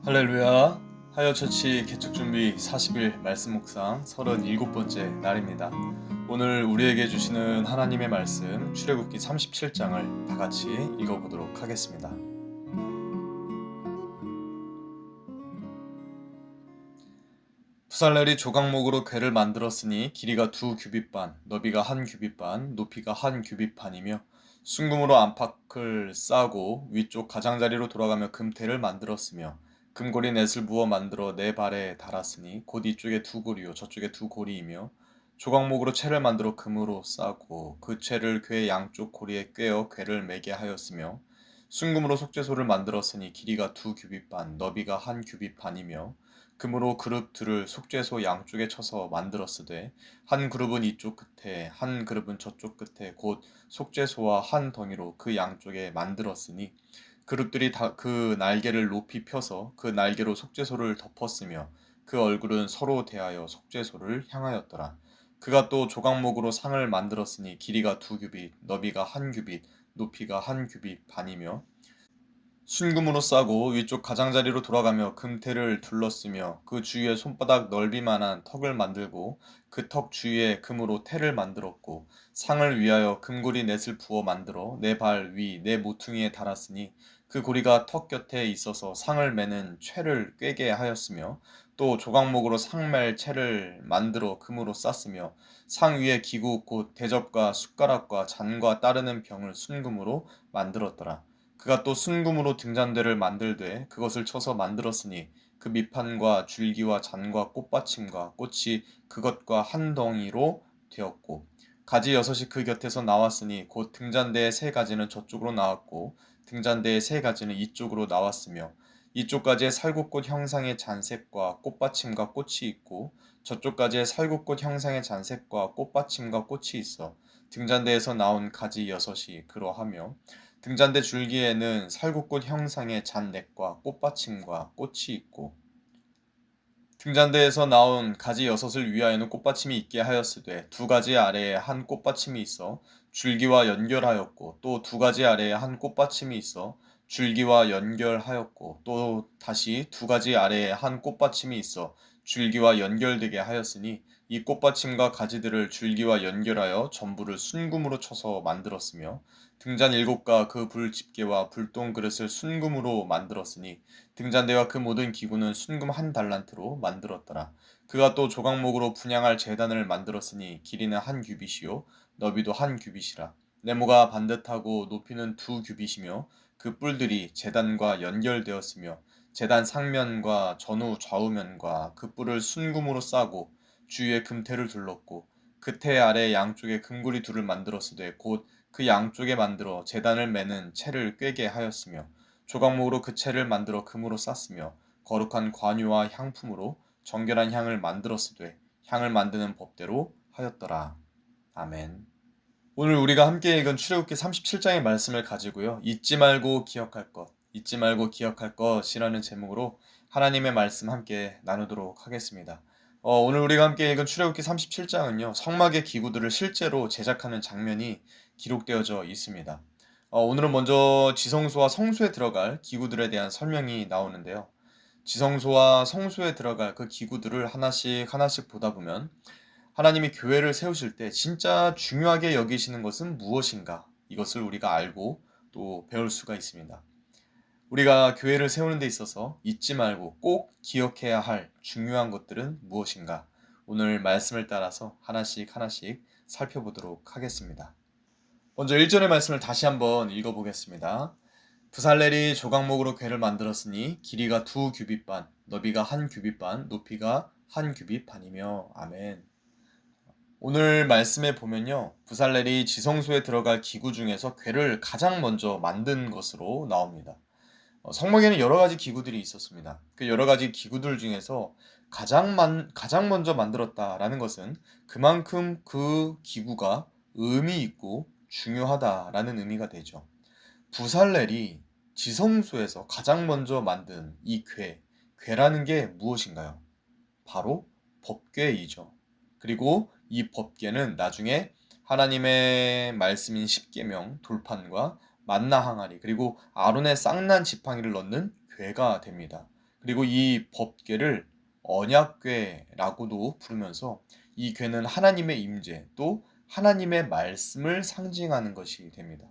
할렐루야. 하여처치 개척준비 40일 말씀 묵상 37번째 날입니다. 오늘 우리에게 주시는 하나님의 말씀 출애굽기 37장을 다 같이 읽어보도록 하겠습니다. 부살렐이 조각목으로 궤를 만들었으니 길이가 2규빗 반, 너비가 1규빗 반, 높이가 1규빗 반이며 순금으로 안팎을 싸고 위쪽 가장자리로 돌아가며 금테를 만들었으며 금고리 넷을 부어 만들어 네 발에 달았으니 곧 이쪽에 두 고리요 저쪽에 두 고리이며 조각목으로 채를 만들어 금으로 싸고 그 채를 궤 양쪽 고리에 꿰어 궤를 매게 하였으며 순금으로 속죄소를 만들었으니 길이가 2규빗 반, 너비가 1규빗 반이며 금으로 그룹 둘을 속죄소 양쪽에 쳐서 만들었으되 한 그룹은 이쪽 끝에 한 그룹은 저쪽 끝에 곧 속죄소와 한 덩이로 그 양쪽에 만들었으니 그룹들이 다 그 날개를 높이 펴서 그 날개로 속죄소를 덮었으며 그 얼굴은 서로 대하여 속죄소를 향하였더라. 그가 또 조각목으로 상을 만들었으니 길이가 2규빗, 너비가 1규빗, 높이가 1규빗 반이며 순금으로 싸고 위쪽 가장자리로 돌아가며 금테를 둘렀으며 그 주위에 손바닥 넓이만한 턱을 만들고 그 턱 주위에 금으로 테를 만들었고 상을 위하여 금고리 넷을 부어 만들어 네 발 위 네 모퉁이에 달았으니 그 고리가 턱 곁에 있어서 상을 매는 채를 꿰게 하였으며 또 조각목으로 상맬 채를 만들어 금으로 쌌으며 상 위에 기구 곧 대접과 숟가락과 잔과 따르는 병을 순금으로 만들었더라. 그가 또 순금으로 등잔대를 만들되 그것을 쳐서 만들었으니 그 밑판과 줄기와 잔과 꽃받침과 꽃이 그것과 한 덩이로 되었고 가지 여섯이 그 곁에서 나왔으니 곧 등잔대의 세 가지는 저쪽으로 나왔고 등잔대의 세 가지는 이쪽으로 나왔으며 이쪽 가지에 살구꽃 형상의 잔색과 꽃받침과 꽃이 있고 저쪽 가지에 살구꽃 형상의 잔색과 꽃받침과 꽃이 있어 등잔대에서 나온 가지 여섯이 그러하며 등잔대 줄기에는 살구꽃 형상의 잔넥과 꽃받침과 꽃이 있고 등잔대에서 나온 가지 여섯을 위하여는 꽃받침이 있게 하였으되 두 가지 아래에 한 꽃받침이 있어 줄기와 연결하였고 또 두 가지 아래에 한 꽃받침이 있어 줄기와 연결하였고 또 다시 두 가지 아래에 한 꽃받침이 있어 줄기와 연결되게 하였으니 이 꽃받침과 가지들을 줄기와 연결하여 전부를 순금으로 쳐서 만들었으며 등잔 일곱과 그 불 집게와 불똥 그릇을 순금으로 만들었으니 등잔대와 그 모든 기구는 순금 한 달란트로 만들었더라. 그가 또 조각목으로 분향할 제단을 만들었으니 길이는 1규빗이요 너비도 1규빗이라. 네모가 반듯하고 높이는 2규빗이며 그 뿔들이 제단과 연결되었으며 제단 상면과 전후 좌우면과 그 뿔을 순금으로 싸고 주위에 금테를 둘렀고 그 테 아래 양쪽에 금고리 둘을 만들었으되 곧 그 양쪽에 만들어 제단을 매는 채를 꿰게 하였으며 조각목으로 그 채를 만들어 금으로 쌌으며 거룩한 관유와 향품으로 정결한 향을 만들었으되 향을 만드는 법대로 하였더라. 아멘. 오늘 우리가 함께 읽은 출애굽기 37장의 말씀을 가지고요. 잊지 말고 기억할 것, 잊지 말고 기억할 것이라는 제목으로 하나님의 말씀 함께 나누도록 하겠습니다. 오늘 우리가 함께 읽은 출애굽기 37장은요. 성막의 기구들을 실제로 제작하는 장면이 기록되어져 있습니다. 오늘은 먼저 지성소와 성소에 들어갈 기구들에 대한 설명이 나오는데요. 지성소와 성소에 들어갈 그 기구들을 하나씩 하나씩 보다 보면 하나님이 교회를 세우실 때 진짜 중요하게 여기시는 것은 무엇인가? 이것을 우리가 알고 또 배울 수가 있습니다. 우리가 교회를 세우는 데 있어서 잊지 말고 꼭 기억해야 할 중요한 것들은 무엇인가? 오늘 말씀을 따라서 하나씩 하나씩 살펴보도록 하겠습니다. 먼저 1절의 말씀을 다시 한번 읽어보겠습니다. 부살렐이 조각목으로 궤를 만들었으니 길이가 2규빗 반, 너비가 1규빗 반, 높이가 1규빗 반이며 아멘. 오늘 말씀에 보면요. 부살렐이 지성소에 들어갈 기구 중에서 궤를 가장 먼저 만든 것으로 나옵니다. 성막에는 여러 가지 기구들이 있었습니다. 그 여러 가지 기구들 중에서 가장 먼저 만들었다라는 것은 그만큼 그 기구가 의미 있고 중요하다라는 의미가 되죠. 부살렐이 지성소에서 가장 먼저 만든 이 궤라는 게 무엇인가요? 바로 법궤이죠. 그리고 이 법궤는 나중에 하나님의 말씀인 십계명 돌판과 만나 항아리 그리고 아론의 쌍난 지팡이를 넣는 궤가 됩니다. 그리고 이 법궤를 언약궤라고도 부르면서 이 궤는 하나님의 임재 또 하나님의 말씀을 상징하는 것이 됩니다.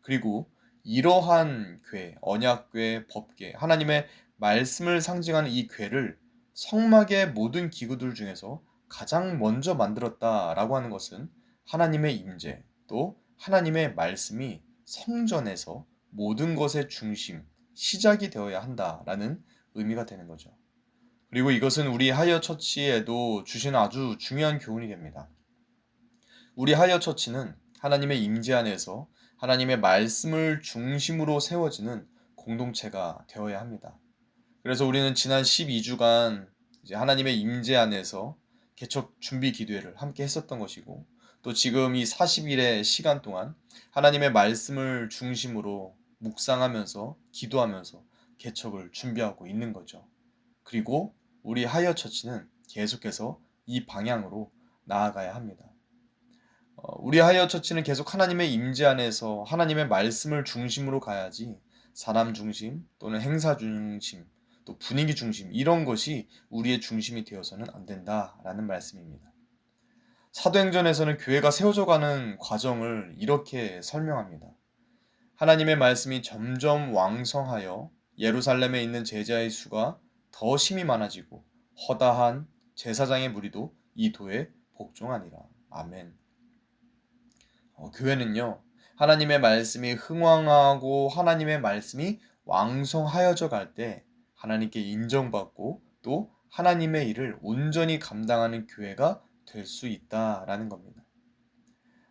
그리고 이러한 궤, 언약궤, 법궤, 하나님의 말씀을 상징하는 이 궤를 성막의 모든 기구들 중에서 가장 먼저 만들었다라고 하는 것은 하나님의 임재, 또 하나님의 말씀이 성전에서 모든 것의 중심, 시작이 되어야 한다라는 의미가 되는 거죠. 그리고 이것은 우리 하이어 처치에도 주시는 아주 중요한 교훈이 됩니다. 우리 하이어 처치는 하나님의 임재 안에서 하나님의 말씀을 중심으로 세워지는 공동체가 되어야 합니다. 그래서 우리는 지난 12주간 이제 하나님의 임재 안에서 개척 준비 기도회를 함께 했었던 것이고, 또 지금 이 40일의 시간 동안 하나님의 말씀을 중심으로 묵상하면서 기도하면서 개척을 준비하고 있는 거죠. 그리고 우리 하이어 처치는 계속해서 이 방향으로 나아가야 합니다. 우리 하이어 처치는 계속 하나님의 임재 안에서 하나님의 말씀을 중심으로 가야지 사람 중심 또는 행사 중심 또 분위기 중심 이런 것이 우리의 중심이 되어서는 안 된다라는 말씀입니다. 사도행전에서는 교회가 세워져 가는 과정을 이렇게 설명합니다. 하나님의 말씀이 점점 왕성하여 예루살렘에 있는 제자의 수가 더 심히 많아지고 허다한 제사장의 무리도 이 도에 복종하니라. 아멘. 교회는요, 하나님의 말씀이 흥왕하고 하나님의 말씀이 왕성하여져 갈 때 하나님께 인정받고 또 하나님의 일을 온전히 감당하는 교회가 될 수 있다라는 겁니다.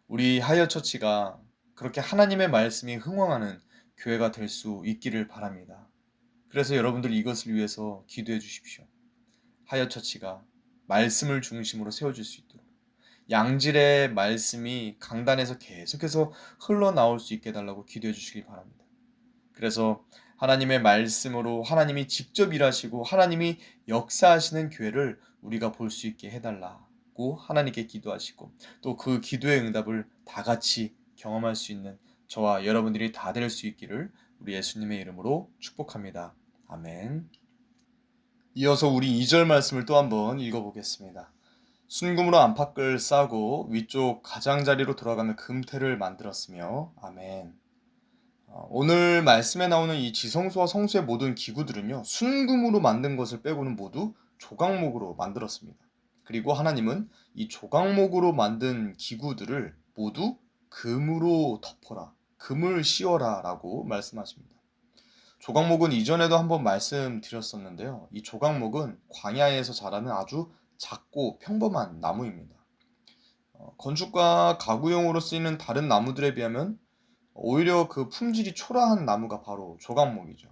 우리 하이어 처치가 그렇게 하나님의 말씀이 흥왕하는 교회가 될 수 있기를 바랍니다. 그래서 여러분들 이것을 위해서 기도해 주십시오. 하이어 처치가 말씀을 중심으로 세워질 수 있도록. 양질의 말씀이 강단에서 계속해서 흘러나올 수 있게 해달라고 기도해 주시기 바랍니다. 그래서 하나님의 말씀으로 하나님이 직접 일하시고 하나님이 역사하시는 교회를 우리가 볼 수 있게 해달라고 하나님께 기도하시고 또 그 기도의 응답을 다 같이 경험할 수 있는 저와 여러분들이 다 될 수 있기를 우리 예수님의 이름으로 축복합니다. 아멘. 이어서 우리 2절 말씀을 또 한번 읽어보겠습니다. 순금으로 안팎을 싸고 위쪽 가장자리로 돌아가는 금태를 만들었으며 아멘. 오늘 말씀에 나오는 이 지성소와 성소의 모든 기구들은요, 순금으로 만든 것을 빼고는 모두 조각목으로 만들었습니다. 그리고 하나님은 이 조각목으로 만든 기구들을 모두 금으로 덮어라, 금을 씌워라 라고 말씀하십니다. 조각목은 이전에도 한번 말씀드렸었는데요. 이 조각목은 광야에서 자라는 아주 작고 평범한 나무입니다. 건축과 가구용으로 쓰이는 다른 나무들에 비하면 오히려 그 품질이 초라한 나무가 바로 조각목이죠.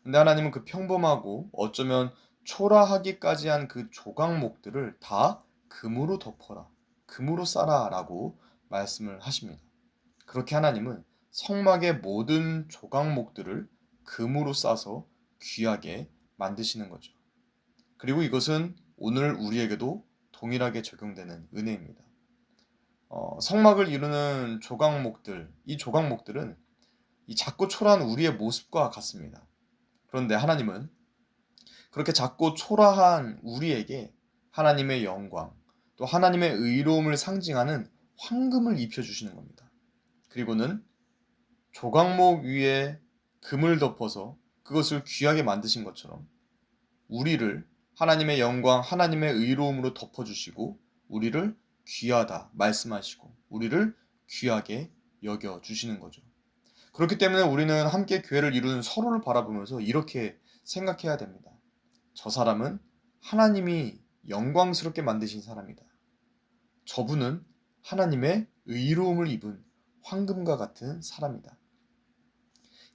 근데 하나님은 그 평범하고 어쩌면 초라하기까지 한 그 조각목들을 다 금으로 덮어라, 금으로 싸라 라고 말씀을 하십니다. 그렇게 하나님은 성막의 모든 조각목들을 금으로 싸서 귀하게 만드시는 거죠. 그리고 이것은 오늘 우리에게도 동일하게 적용되는 은혜입니다. 성막을 이루는 조각목들, 이 조각목들은 이 작고 초라한 우리의 모습과 같습니다. 그런데 하나님은 그렇게 작고 초라한 우리에게 하나님의 영광, 또 하나님의 의로움을 상징하는 황금을 입혀주시는 겁니다. 그리고는 조각목 위에 금을 덮어서 그것을 귀하게 만드신 것처럼 우리를 하나님의 영광, 하나님의 의로움으로 덮어주시고 우리를 귀하다 말씀하시고 우리를 귀하게 여겨주시는 거죠. 그렇기 때문에 우리는 함께 교회를 이루는 서로를 바라보면서 이렇게 생각해야 됩니다. 저 사람은 하나님이 영광스럽게 만드신 사람이다. 저분은 하나님의 의로움을 입은 황금과 같은 사람이다.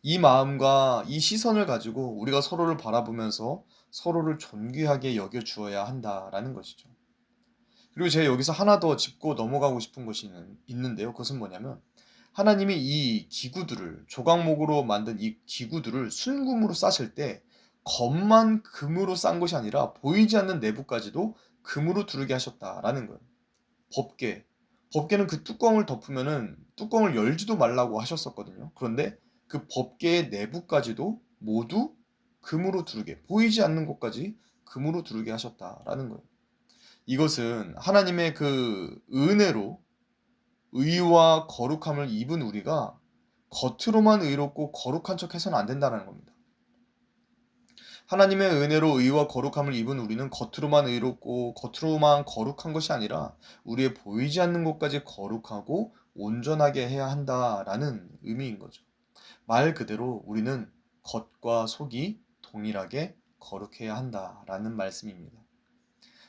이 마음과 이 시선을 가지고 우리가 서로를 바라보면서 서로를 존귀하게 여겨 주어야 한다라는 것이죠. 그리고 제가 여기서 하나 더 짚고 넘어가고 싶은 것이 있는데요. 그것은 뭐냐면 하나님이 이 기구들을 조각목으로 만든 이 기구들을 순금으로 싸실 때 겉만 금으로 싼 것이 아니라 보이지 않는 내부까지도 금으로 두르게 하셨다라는 거예요. 법궤. 법궤는 그 뚜껑을 덮으면은 뚜껑을 열지도 말라고 하셨었거든요. 그런데 그 법궤의 내부까지도 모두 금으로 두르게, 보이지 않는 곳까지 금으로 두르게 하셨다라는 거예요. 이것은 하나님의 그 은혜로 의와 거룩함을 입은 우리가 겉으로만 의롭고 거룩한 척 해서는 안 된다는 겁니다. 하나님의 은혜로 의와 거룩함을 입은 우리는 겉으로만 의롭고 겉으로만 거룩한 것이 아니라 우리의 보이지 않는 곳까지 거룩하고 온전하게 해야 한다라는 의미인 거죠. 말 그대로 우리는 겉과 속이 동일하게 거룩해야 한다라는 말씀입니다.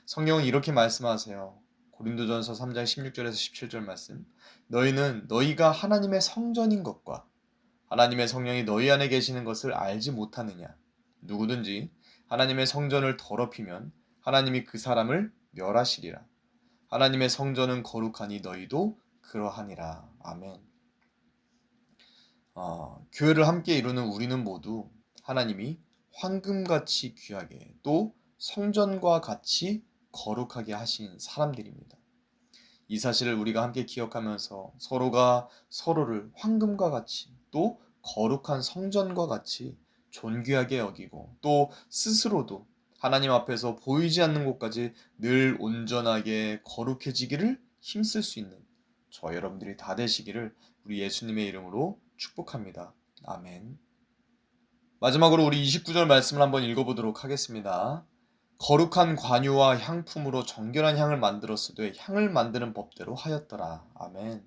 성경은 이렇게 말씀하세요. 고린도전서 3장 16절에서 17절 말씀. 너희는 너희가 하나님의 성전인 것과 하나님의 성령이 너희 안에 계시는 것을 알지 못하느냐. 누구든지 하나님의 성전을 더럽히면 하나님이 그 사람을 멸하시리라. 하나님의 성전은 거룩하니 너희도 그러하니라. 아멘. 교회를 함께 이루는 우리는 모두 하나님이 황금같이 귀하게 또 성전과 같이 거룩하게 하신 사람들입니다. 이 사실을 우리가 함께 기억하면서 서로가 서로를 황금과 같이 또 거룩한 성전과 같이 존귀하게 여기고 또 스스로도 하나님 앞에서 보이지 않는 곳까지 늘 온전하게 거룩해지기를 힘쓸 수 있는 저 여러분들이 다 되시기를 우리 예수님의 이름으로 축복합니다. 아멘. 마지막으로 우리 29절 말씀을 한번 읽어보도록 하겠습니다. 거룩한 관유와 향품으로 정결한 향을 만들었으되 향을 만드는 법대로 하였더라. 아멘.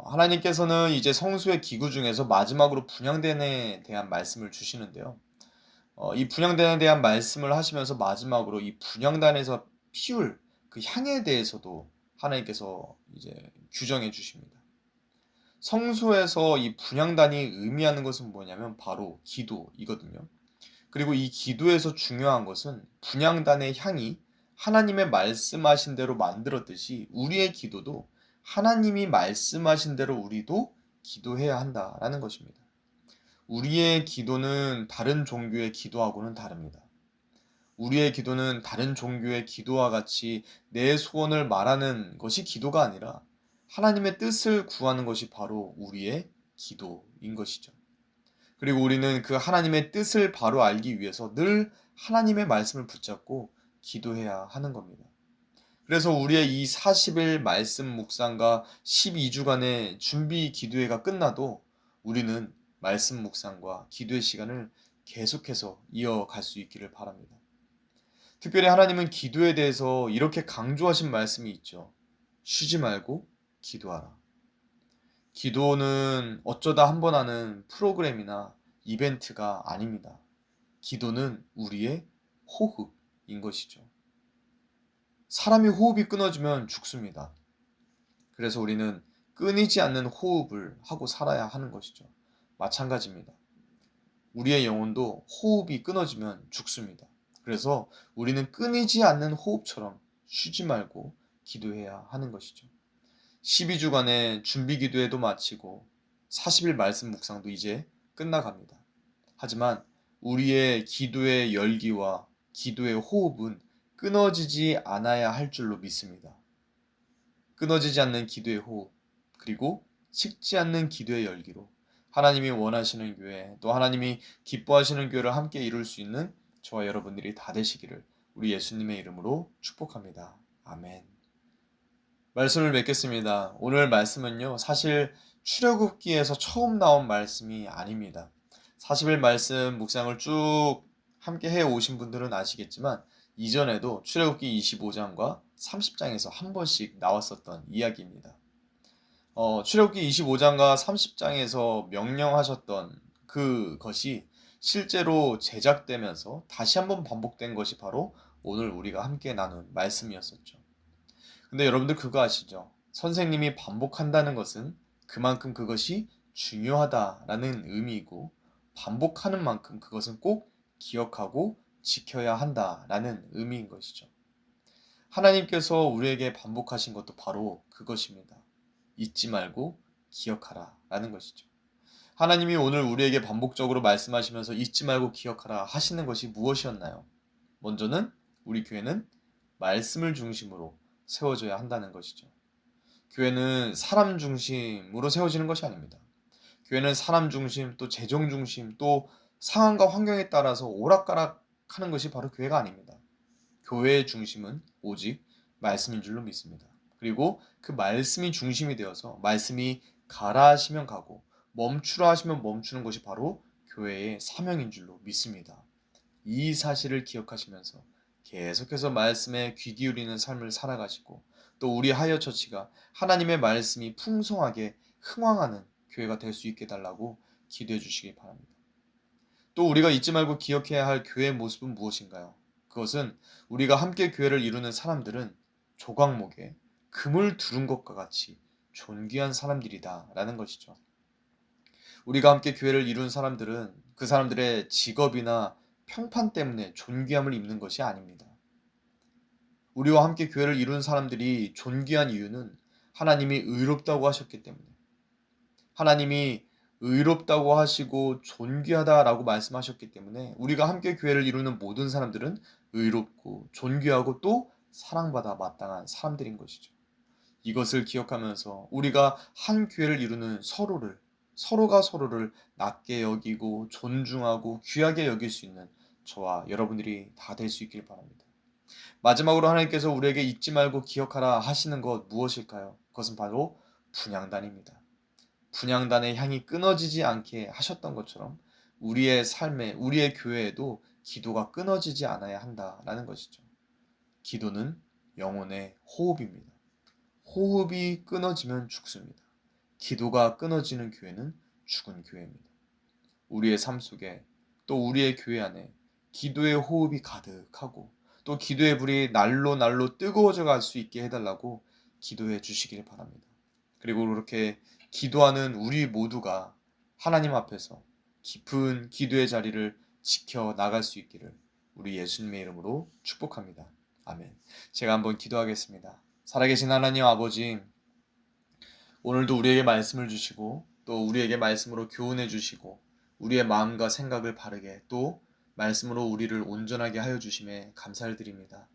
하나님께서는 이제 성수의 기구 중에서 마지막으로 분향단에 대한 말씀을 주시는데요. 이 분향단에 대한 말씀을 하시면서 마지막으로 이 분향단에서 피울 그 향에 대해서도 하나님께서 이제 규정해 주십니다. 성수에서 이 분향단이 의미하는 것은 뭐냐면 바로 기도이거든요. 그리고 이 기도에서 중요한 것은 분향단의 향이 하나님의 말씀하신 대로 만들었듯이 우리의 기도도 하나님이 말씀하신 대로 우리도 기도해야 한다라는 것입니다. 우리의 기도는 다른 종교의 기도하고는 다릅니다. 우리의 기도는 다른 종교의 기도와 같이 내 소원을 말하는 것이 기도가 아니라 하나님의 뜻을 구하는 것이 바로 우리의 기도인 것이죠. 그리고 우리는 그 하나님의 뜻을 바로 알기 위해서 늘 하나님의 말씀을 붙잡고 기도해야 하는 겁니다. 그래서 우리의 이 40일 말씀 묵상과 12주간의 준비 기도회가 끝나도 우리는 말씀 묵상과 기도의 시간을 계속해서 이어갈 수 있기를 바랍니다. 특별히 하나님은 기도에 대해서 이렇게 강조하신 말씀이 있죠. 쉬지 말고 기도하라. 기도는 어쩌다 한 번 하는 프로그램이나 이벤트가 아닙니다. 기도는 우리의 호흡인 것이죠. 사람이 호흡이 끊어지면 죽습니다. 그래서 우리는 끊이지 않는 호흡을 하고 살아야 하는 것이죠. 마찬가지입니다. 우리의 영혼도 호흡이 끊어지면 죽습니다. 그래서 우리는 끊이지 않는 호흡처럼 쉬지 말고 기도해야 하는 것이죠. 12주간의 준비 기도회도 마치고 40일 말씀 묵상도 이제 끝나갑니다. 하지만 우리의 기도의 열기와 기도의 호흡은 끊어지지 않아야 할 줄로 믿습니다. 끊어지지 않는 기도의 호흡, 그리고 식지 않는 기도의 열기로 하나님이 원하시는 교회, 또 하나님이 기뻐하시는 교회를 함께 이룰 수 있는 저와 여러분들이 다 되시기를 우리 예수님의 이름으로 축복합니다. 아멘. 말씀을 맺겠습니다. 오늘 말씀은요, 사실 출애굽기에서 처음 나온 말씀이 아닙니다. 40일 말씀 묵상을 쭉 함께 해 오신 분들은 아시겠지만 이전에도 출애굽기 25장과 30장에서 한 번씩 나왔었던 이야기입니다. 출애굽기 25장과 30장에서 명령하셨던 그것이 실제로 제작되면서 다시 한번 반복된 것이 바로 오늘 우리가 함께 나눈 말씀이었었죠. 근데 여러분들 그거 아시죠? 선생님이 반복한다는 것은 그만큼 그것이 중요하다라는 의미이고 반복하는 만큼 그것은 꼭 기억하고 지켜야 한다라는 의미인 것이죠. 하나님께서 우리에게 반복하신 것도 바로 그것입니다. 잊지 말고 기억하라 라는 것이죠. 하나님이 오늘 우리에게 반복적으로 말씀하시면서 잊지 말고 기억하라 하시는 것이 무엇이었나요? 먼저는 우리 교회는 말씀을 중심으로 세워져야 한다는 것이죠. 교회는 사람 중심으로 세워지는 것이 아닙니다. 교회는 사람 중심, 또 재정 중심, 또 상황과 환경에 따라서 오락가락하는 것이 바로 교회가 아닙니다. 교회의 중심은 오직 말씀인 줄로 믿습니다. 그리고 그 말씀이 중심이 되어서 말씀이 가라 하시면 가고 멈추라 하시면 멈추는 것이 바로 교회의 사명인 줄로 믿습니다. 이 사실을 기억하시면서 계속해서 말씀에 귀 기울이는 삶을 살아가시고 또 우리 하이어 처치가 하나님의 말씀이 풍성하게 흥왕하는 교회가 될 수 있게 달라고 기도해 주시기 바랍니다. 또 우리가 잊지 말고 기억해야 할 교회의 모습은 무엇인가요? 그것은 우리가 함께 교회를 이루는 사람들은 조각목에 금을 두른 것과 같이 존귀한 사람들이다 라는 것이죠. 우리가 함께 교회를 이룬 사람들은 그 사람들의 직업이나 평판 때문에 존귀함을 입는 것이 아닙니다. 우리와 함께 교회를 이룬 사람들이 존귀한 이유는 하나님이 의롭다고 하셨기 때문에, 하나님이 의롭다고 하시고 존귀하다라고 말씀하셨기 때문에 우리가 함께 교회를 이루는 모든 사람들은 의롭고 존귀하고 또 사랑받아 마땅한 사람들인 것이죠. 이것을 기억하면서 우리가 한 교회를 이루는 서로가 서로를 낮게 여기고 존중하고 귀하게 여길 수 있는 저와 여러분들이 다 될 수 있길 바랍니다. 마지막으로 하나님께서 우리에게 잊지 말고 기억하라 하시는 것 무엇일까요? 그것은 바로 분향단입니다. 분향단의 향이 끊어지지 않게 하셨던 것처럼 우리의 삶에, 우리의 교회에도 기도가 끊어지지 않아야 한다라는 것이죠. 기도는 영혼의 호흡입니다. 호흡이 끊어지면 죽습니다. 기도가 끊어지는 교회는 죽은 교회입니다. 우리의 삶 속에 또 우리의 교회 안에 기도의 호흡이 가득하고 또 기도의 불이 날로 날로 뜨거워져 갈 수 있게 해달라고 기도해 주시길 바랍니다. 그리고 그렇게 기도하는 우리 모두가 하나님 앞에서 깊은 기도의 자리를 지켜 나갈 수 있기를 우리 예수님의 이름으로 축복합니다. 아멘. 제가 한번 기도하겠습니다. 살아계신 하나님 아버지, 오늘도 우리에게 말씀을 주시고 또 우리에게 말씀으로 교훈해 주시고 우리의 마음과 생각을 바르게 또 말씀으로 우리를 온전하게 하여 주심에 감사를 드립니다.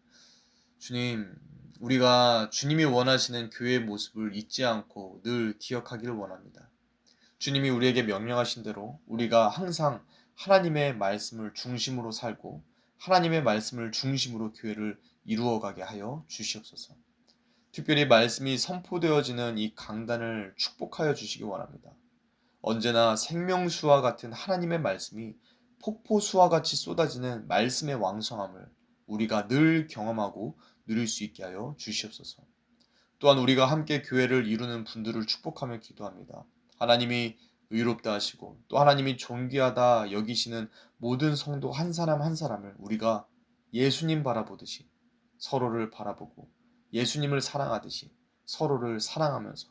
주님, 우리가 주님이 원하시는 교회의 모습을 잊지 않고 늘 기억하기를 원합니다. 주님이 우리에게 명령하신 대로 우리가 항상 하나님의 말씀을 중심으로 살고 하나님의 말씀을 중심으로 교회를 이루어가게 하여 주시옵소서. 특별히 말씀이 선포되어지는 이 강단을 축복하여 주시기 원합니다. 언제나 생명수와 같은 하나님의 말씀이 폭포수와 같이 쏟아지는 말씀의 왕성함을 우리가 늘 경험하고 누릴 수 있게 하여 주시옵소서. 또한 우리가 함께 교회를 이루는 분들을 축복하며 기도합니다. 하나님이 의롭다 하시고 또 하나님이 존귀하다 여기시는 모든 성도 한 사람 한 사람을 우리가 예수님 바라보듯이 서로를 바라보고 예수님을 사랑하듯이 서로를 사랑하면서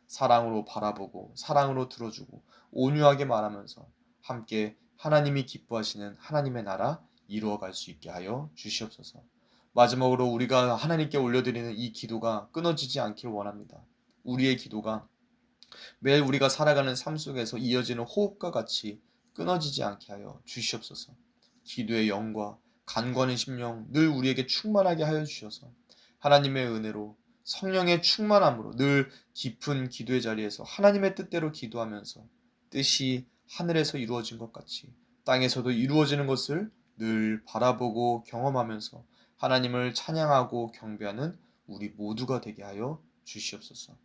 사랑으로 바라보고 사랑으로 들어주고 온유하게 말하면서 함께 하나님이 기뻐하시는 하나님의 나라 이루어갈 수 있게 하여 주시옵소서. 마지막으로 우리가 하나님께 올려드리는 이 기도가 끊어지지 않길 원합니다. 우리의 기도가 매일 우리가 살아가는 삶 속에서 이어지는 호흡과 같이 끊어지지 않게 하여 주시옵소서. 기도의 영과 간과는 심령 늘 우리에게 충만하게 하여 주셔서 하나님의 은혜로 성령의 충만함으로 늘 깊은 기도의 자리에서 하나님의 뜻대로 기도하면서 뜻이 하늘에서 이루어진 것 같이 땅에서도 이루어지는 것을 늘 바라보고 경험하면서 하나님을 찬양하고 경배하는 우리 모두가 되게 하여 주시옵소서.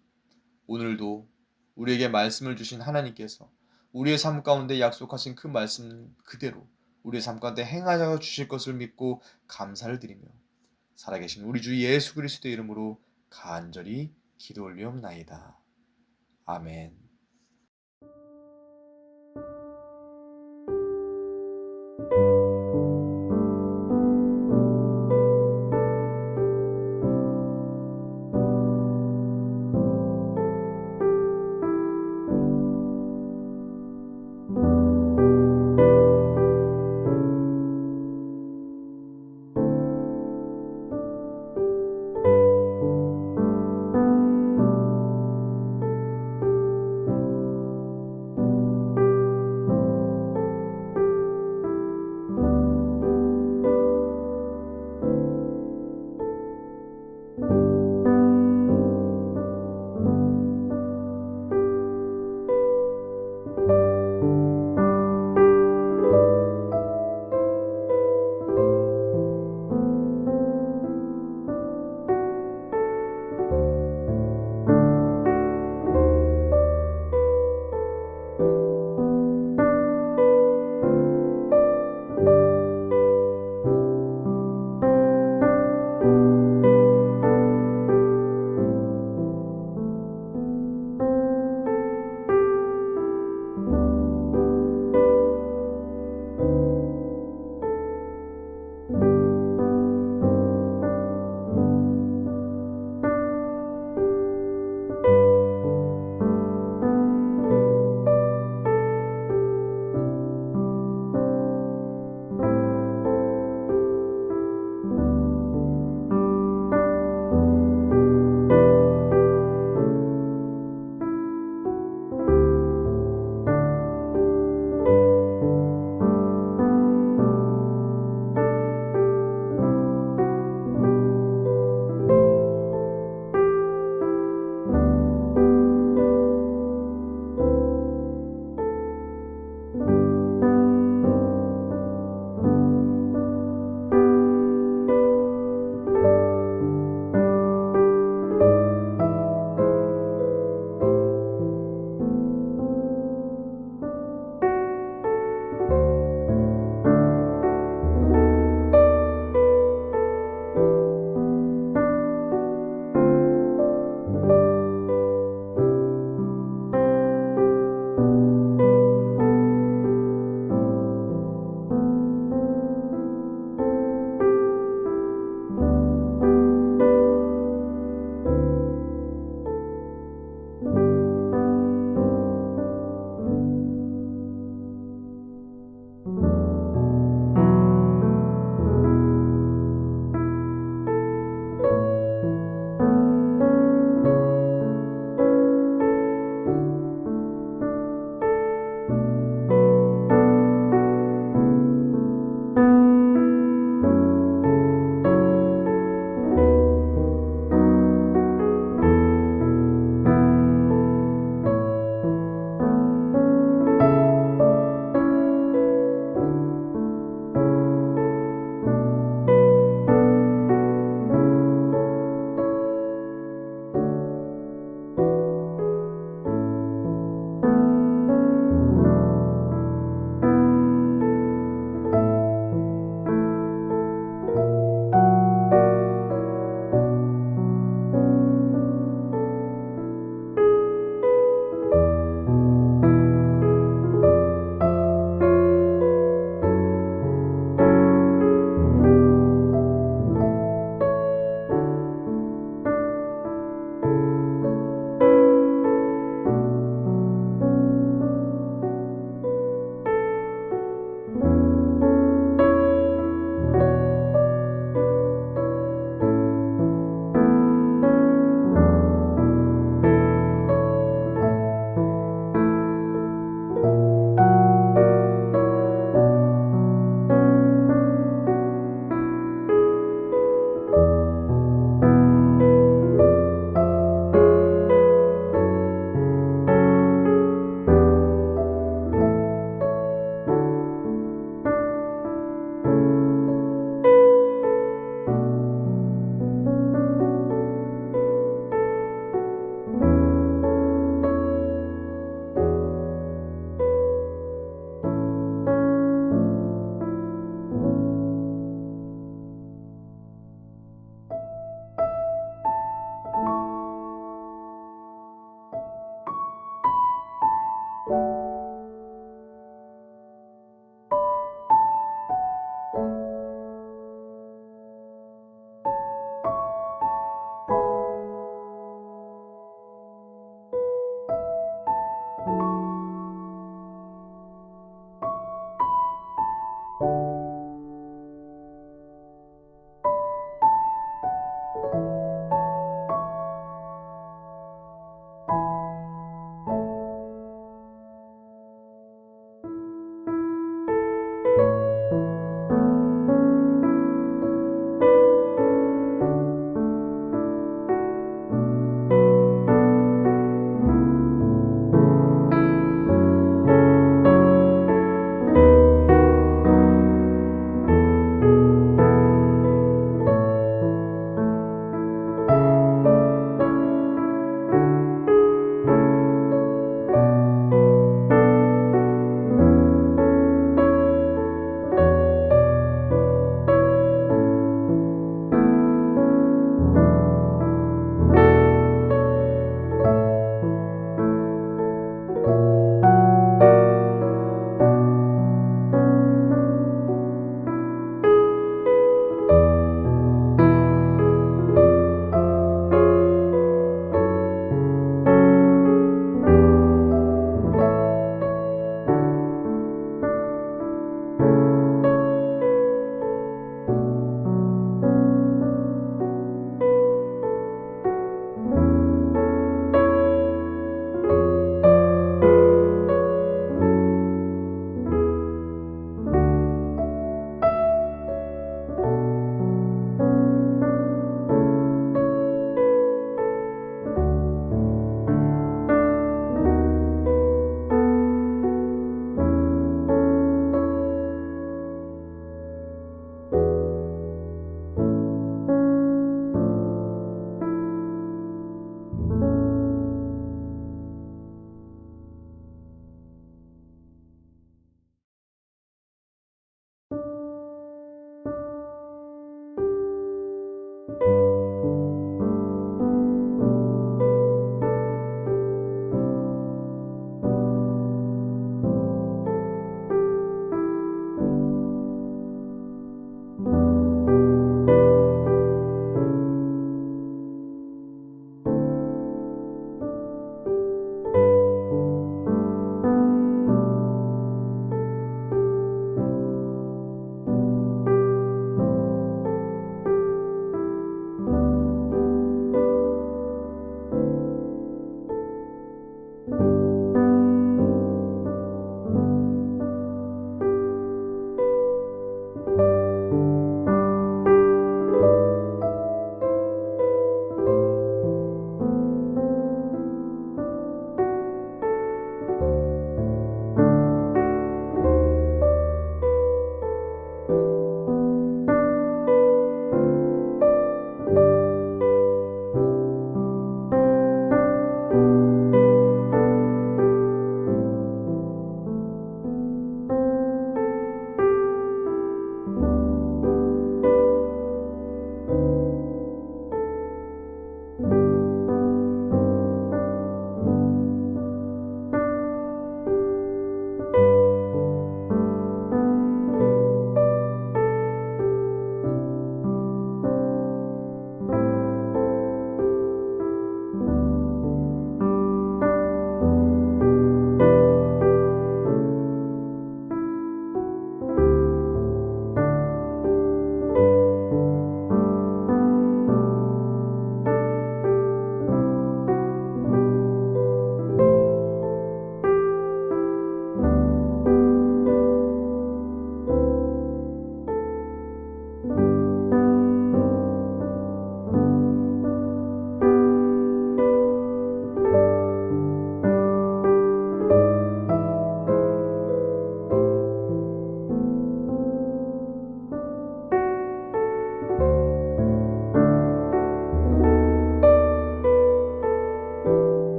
오늘도 우리에게 말씀을 주신 하나님께서 우리의 삶 가운데 약속하신 그 말씀 그대로 우리의 삶 가운데 행하여 주실 것을 믿고 감사를 드리며 살아계신 우리 주 예수 그리스도의 이름으로 간절히 기도 올리옵나이다. 아멘.